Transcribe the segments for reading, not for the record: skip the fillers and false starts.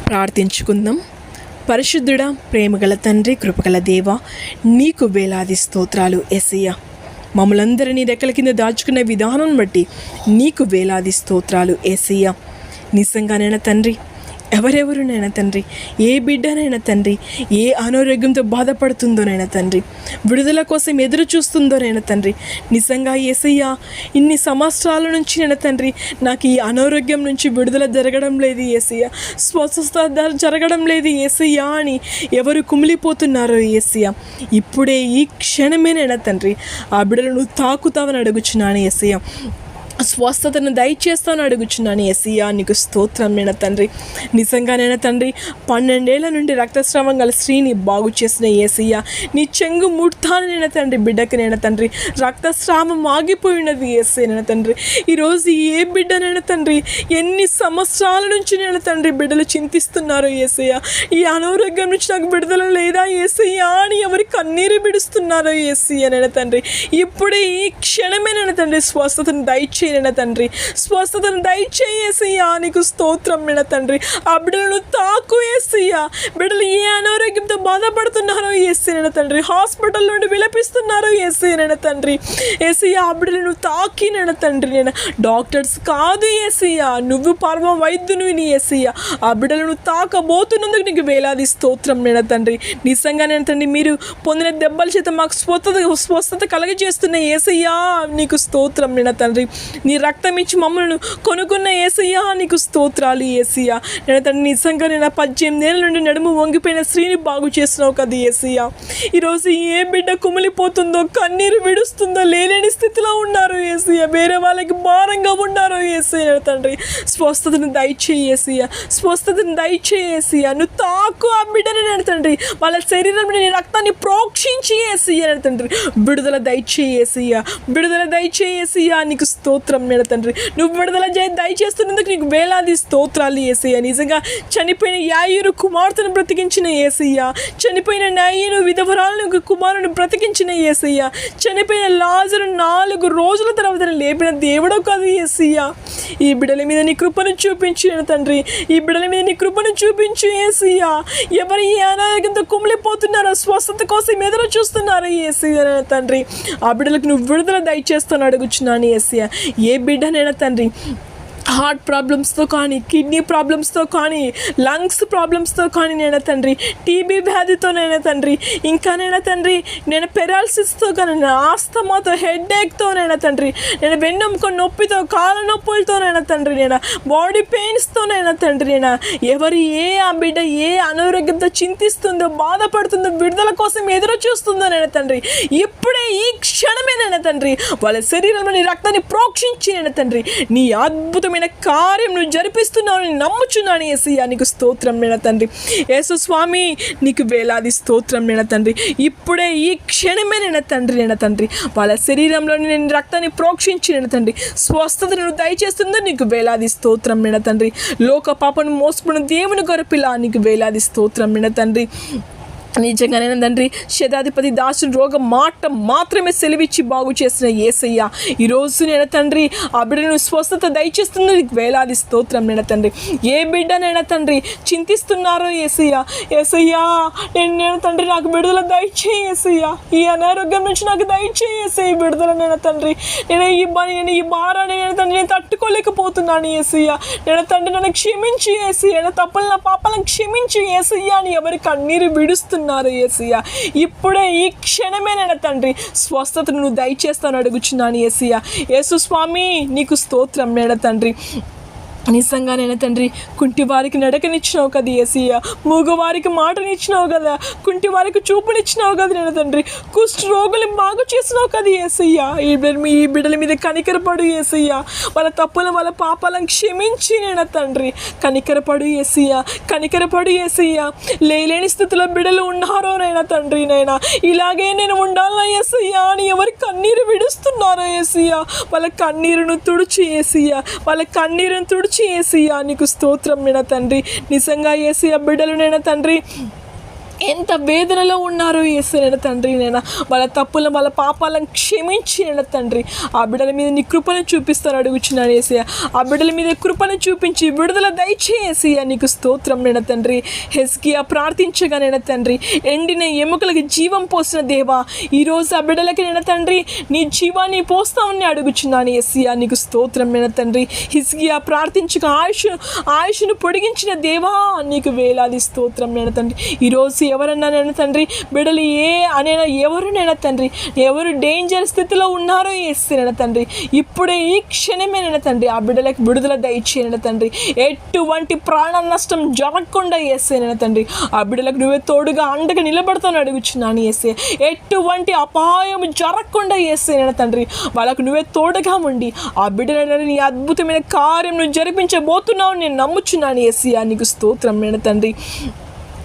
ప్రార్థించుకుందాం. పరిశుద్ధుడా, ప్రేమగల తండ్రి, కృపగల దేవ, నీకు వేలాది స్తోత్రాలు యేసయ్యా. మమ్మలందరినీ రెక్కల కింద దాచుకునే విధానం బట్టి నీకు వేలాది స్తోత్రాలు యేసయ్యా. నిజంగానైనా తండ్రి, ఎవరెవరునైనా తండ్రి, ఏ బిడ్డనైనా తండ్రి, ఏ అనారోగ్యంతో బాధపడుతుందోనైనా తండ్రి, విడుదల కోసం ఎదురు చూస్తుందోనైనా తండ్రి, నిజంగా యేసయ్యా, ఇన్ని సంవత్సరాల నుంచి నేను తండ్రి, నాకు ఈ అనారోగ్యం నుంచి విడుదల జరగడం లేదు యేసయ్యా, స్వస్థత జరగడం లేదు యేసయ్యా అని ఎవరు కుమిలిపోతున్నారో యేసయ్యా, ఇప్పుడే ఈ క్షణమేనైనా తండ్రి ఆ బిడ్డలను తాకుతావని అడుగుచున్నాను యేసయ్యా. స్వస్థతను దయచేస్తాను అడుగుచున్నాను యేసయ్యా. నీకు స్తోత్రం నేను తండ్రి. నిజంగానైనా తండ్రి, 12 ఏళ్ల నుండి రక్తస్రావం గల స్త్రీని బాగు చేసిన యేసయ్యా, నీ చెంగు ముడతాను నేను తండ్రి, బిడ్డకి నేను తండ్రి రక్తస్రావం ఆగిపోయినది యేసయ్య నేను తండ్రి. ఈరోజు ఏ బిడ్డనైనా తండ్రి, ఎన్ని సంవత్సరాల నుంచి నేను తండ్రి బిడ్డలు చింతిస్తున్నారు యేసయ్యా, ఈ అనారోగ్యం నుంచి నాకు విడుదల లేదా యేసయ్యా అని ఎవరి కన్నీరు బిడుస్తున్నారో యేసయ్య నేను తండ్రి, ఇప్పుడే ఈ క్షణమే నేను తండ్రి స్వస్థతను దయచేయన తండ్రి, స్వస్థతను దయచేయేసయ్యా. నీకు స్తోత్రం నేను తండ్రి. ఆ బిడ్డలను తాకు యేసయ్యా. బిడ్డలు ఏ అనారోగ్యంతో బాధపడుతున్నారో యేసయ్య తండ్రి, హాస్పిటల్ నుండి విలపిస్తున్నారో యేసయ్య తండ్రి, యేసయ్యా ఆ బిడ్డలను తాకి నేను తండ్రి. నేను డాక్టర్స్ కాదు యేసయ్యా, నువ్వు పరమ వైద్యునివి నీ యేసయ్యా. ఆ బిడ్డలను తాకబోతున్నందుకు నీకు వేలాది స్తోత్రం నేను తండ్రి. నిజంగా నేను తండ్రి, మీరు పొందిన దెబ్బల చేత మాకు స్వస్థత కలగజేస్తున్న యేసయ్యా, నీకు స్తోత్రం నేను తండ్రి. నీ రక్తం ఇచ్చి మమ్మల్ని కొనుక్కున్న యేసయ్యా, నీకు స్తోత్రాలు యేసయ్యా. నేను తండ్రి, నిజంగా నేను 18 ఏళ్ళ నుండి నడుము వంగిపోయిన స్త్రీని బాగు చేస్తున్నావు కదా యేసయ్యా. ఈరోజు ఏ బిడ్డ కుమిలిపోతుందో, కన్నీరు విడుస్తుందో, లేని స్థితిలో ఉన్నారు యేసయ్యా, వేరే వాళ్ళకి భారంగా ఉన్నారు యేసయ్య తండ్రి. స్వస్థతను దయచేయి యేసయ్యా, స్వస్థతను దయచేయి యేసయ్యా. నువ్వు తాకు ఆ బిడ్డని నేను తండ్రి, వాళ్ళ శరీరంలో నీ రక్తాన్ని ప్రోక్షించి యేసయ్య తండ్రి, విడుదల దయచేయి యేసయ్యా, విడుదల దయచేయి యేసయ్యా. నీకు స్తోత్రం నేను తండ్రి. నువ్వు విడుదల దయచేస్తున్నందుకు నీకు వేలాది స్తోత్రాలు యేసయ్యా. నిజంగా చనిపోయిన యాయిరు కుమార్తెను బ్రతికించిన యేసయ్యా, చనిపోయిన నాయను విధవరాలను కుమారుని బ్రతికించిన యేసయ్యా, చనిపోయిన లాజరు 4 రోజుల తర్వాత లేపిన దేవుడో కాదు యేసయ్యా. ఈ బిడ్డల మీద నీ కృపను చూపించు తండ్రి, ఈ బిడ్డల మీద నీ కృపను చూపించు యేసయ్యా. ఎవరు ఈ అనారోగ్యంతో కుమిలిపోతున్నారో, స్వస్థత కోసం ఎదురు చూస్తున్నారో యేసయ్యా తండ్రి, ఆ బిడ్డలకు నువ్వు విడుదల దయచేస్తాను అడుగుచున్నాను యేసయ్యా. ఏ బిడ్డనైనా తండ్రి హార్ట్ ప్రాబ్లమ్స్తో కానీ, కిడ్నీ ప్రాబ్లమ్స్తో కానీ, లంగ్స్ ప్రాబ్లమ్స్తో కానీ నేను తండ్రి, టీబీ వ్యాధితోనైనా తండ్రి, ఇంకానైనా తండ్రి నేను పెరాలసిస్తో కానీ, నేను ఆస్తమాతో, హెడ్ఏక్తోనైనా తండ్రి, నేను వెన్నెముక నొప్పితో, కాళ్ళ నొప్పులతోనైనా తండ్రి, నేను బాడీ పెయిన్స్తోనైనా తండ్రి, నేను ఎవరు ఆ బిడ్డ ఏ అనారోగ్యంతో చింతిస్తుందో, బాధపడుతుందో, విడుదల కోసం ఎదురు చూస్తుందో నేను తండ్రి, ఇప్పుడే ఈ క్షణమే నేను తండ్రి వాళ్ళ శరీరంలో నీ రక్తాన్ని ప్రోక్షించి నేను తండ్రి, నీ అద్భుతమైన కార్యం నువ్వు జరిపిస్తున్నావు నమ్ముచున్నాను యేసయ్యా. నీకు స్తోత్రం నేను తండ్రి. యేసు స్వామి, నీకు వేలాది స్తోత్రం నేను తండ్రి. ఇప్పుడే ఈ క్షణమే నేను తండ్రి, నేను తండ్రి వాళ్ళ శరీరంలో నేను రక్తాన్ని ప్రోక్షించి నేను తండ్రి స్వస్థతను నువ్వు దయచేస్తుందో నీకు వేలాది స్తోత్రం నేను తండ్రి. లోక పాపను మోసుకున్న దేవుని గొర్రెపిల్ల, నీకు వేలాది స్తోత్రం నేను తండ్రి. నిజంగానే తండ్రి, శతాధిపతి దాసుని రోగం మాట మాత్రమే సెలవిచ్చి బాగు చేసిన యేసయ్యా, ఈరోజు నేను తండ్రి ఆ బిడ్డను స్వస్థత దయచేస్తుంది నీకు వేలాది స్తోత్రం నేను తండ్రి. ఏ బిడ్డనైనా తండ్రి చింతిస్తున్నారో యేసయ్యా, యేసయ్యా నేను తండ్రి నాకు విడుదల దయచేయి యేసయ్యా, ఈ అనారోగ్యం నుంచి నాకు దయచేయి యేసయ్య విడుదల నేను తండ్రి. నేను ఈ భారాన్ని నేను తండ్రి నేను తట్టుకోలేకపోతున్నాను యేసయ్యా. నేను తండ్రి నన్ను క్షమించి యేసయ్యా, నా తప్పులు నా పాపాలను క్షమించి యేసయ్యా అని ఎవరి కన్నీరు విడుస్తున్నారు యేసయ్యా. ఇప్పుడే ఈ క్షణమే నేను తండ్రి స్వస్థతను నువ్వు దయచేస్తాను అడుగుచున్నాను యేసయ్యా. యేసు స్వామి, నీకు స్తోత్రం నేను తండ్రి. నిజంగానైనా తండ్రి, కుంటి వారికి నడకనిచ్చినావు కదా యేసయ్యా, మూగవారికి మాటనిచ్చినావు కదా, కుంటి వారికి చూపునిచ్చినావు కదా నేను తండ్రి, కుష్ఠ రోగులు బాగు చేసినావు కదా యేసయ్యా. ఈ బిడ్డల మీద కనికరపడు యేసయ్యా, వాళ్ళ తప్పులను వాళ్ళ పాపాలను క్షమించి నేను తండ్రి కనికరపడు యేసయ్యా, కనికరపడు యేసయ్యా. లేని స్థితిలో బిడ్డలు ఉన్నారో నైనా తండ్రి, నైనా ఇలాగే నేను ఉండాలా యేసయ్యా అని ఎవరి కన్నీరు విడుస్తున్నారో యేసయ్యా, వాళ్ళ కన్నీరును తుడిచి యేసయ్యా, వాళ్ళ కన్నీరును తుడిచి యేసయ్యా. నీకు స్తోత్రం నేను తండ్రి. నిజంగా యేసయ్యా బిడ్డలు నేను తండ్రి ఎంత వేదనలో ఉన్నారో యేసయ్య తండ్రి, నేను వాళ్ళ తప్పులను వాళ్ళ పాపాలను క్షమించి తండ్రి ఆ బిడ్డల మీద నీ కృపను చూపిస్తాను అడుగుచున్నాను యేసయ్య. ఆ బిడ్డల మీద కృపను చూపించి విడుదల దయచేసియ్య. నీకు స్తోత్రం తండ్రి. హెజ్కియా ప్రార్థించగా తండ్రి ఎండిన ఎముకలకి జీవం పోసిన దేవా, ఈరోజు ఆ బిడ్డలకి తండ్రి నీ జీవాన్ని పోస్తామని అడుగుచున్నాను యేసయ్య. నీకు స్తోత్రం తండ్రి. హిజ్కియా ప్రార్థించగా ఆయుష్ను పొడిగించిన దేవా, నీకు వేలాది స్తోత్రం తండ్రి. ఈరోజు ఎవరన్నా తండ్రి బిడ్డలు ఎవరు తండ్రి ఎవరు డేంజర్ స్థితిలో ఉన్నారో యేసయ్య తండ్రి, ఇప్పుడే ఈ క్షణమే తండ్రి ఆ బిడ్డలకు విడుదల దయచేయన తండ్రి. ఎటువంటి ప్రాణ నష్టం జరగకుండా యేసయ్య తండ్రి ఆ బిడ్డలకు నువ్వే తోడుగా అండగా నిలబడతాను అడుగుచున్నాను యేసయ్య. ఎటువంటి అపాయం జరగకుండా యేసయ్య తండ్రి వాళ్ళకు నువ్వే తోడుగా ఉండి ఆ బిడ్డల నీ అద్భుతమైన కార్యం నువ్వు జరిపించబోతున్నావు నేను నమ్ముచున్నాను యేసయ్య. నీకు స్తోత్రం తండ్రి.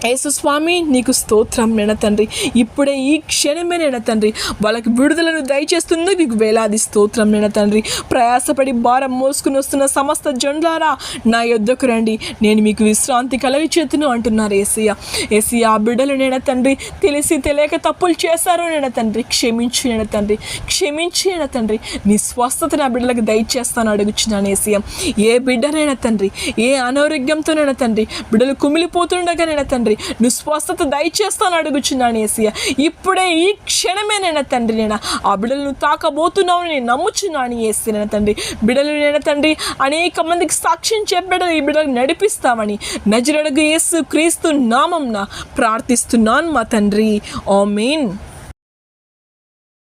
యేసు స్వామి నీకు స్తోత్రం తండ్రి. ఇప్పుడే ఈ క్షణమే తండ్రి వాళ్ళకి విడుదలను దయచేస్తుంది. నీకు వేలాది స్తోత్రం తండ్రి. ప్రయాసపడి భారం మోసుకుని వస్తున్న సమస్త జనులారా నా యొద్దకు రండి, నేను మీకు విశ్రాంతి కలిగించేతును అంటున్నారు యేసయ్య. యేసయ్య ఆ బిడ్డలు తండ్రి తెలిసి తెలియక తప్పులు చేశారు తండ్రి, క్షమించి తండ్రి, క్షమించి తండ్రి. నీ స్వస్థత నా బిడ్డలకు దయచేస్తాను అడుగుచున్నాను యేసయ్య. ఏ బిడ్డనైనా తండ్రి ఏ అనారోగ్యంతోనైనా తండ్రి బిడ్డలు కుమిలిపోతుండగా తండ్రి నువ్వు స్వస్థత దయచేస్తాను అడుగుచున్నాను యేసయ్య. ఇప్పుడే ఈ క్షణమే తండ్రి నేను ఆ బిడ్డలను తాకబోతున్నావు నేను నమ్ముచున్నాను యేసయ్య తండ్రి. బిడ్డలు తండ్రి అనేక మందికి సాక్ష్యం చెప్పాడు ఈ బిడ్డలకు నడిపిస్తామని నజరేయుడగు యేసు క్రీస్తు నామమున ప్రార్థిస్తున్నాను మా తండ్రి. ఆమేన్.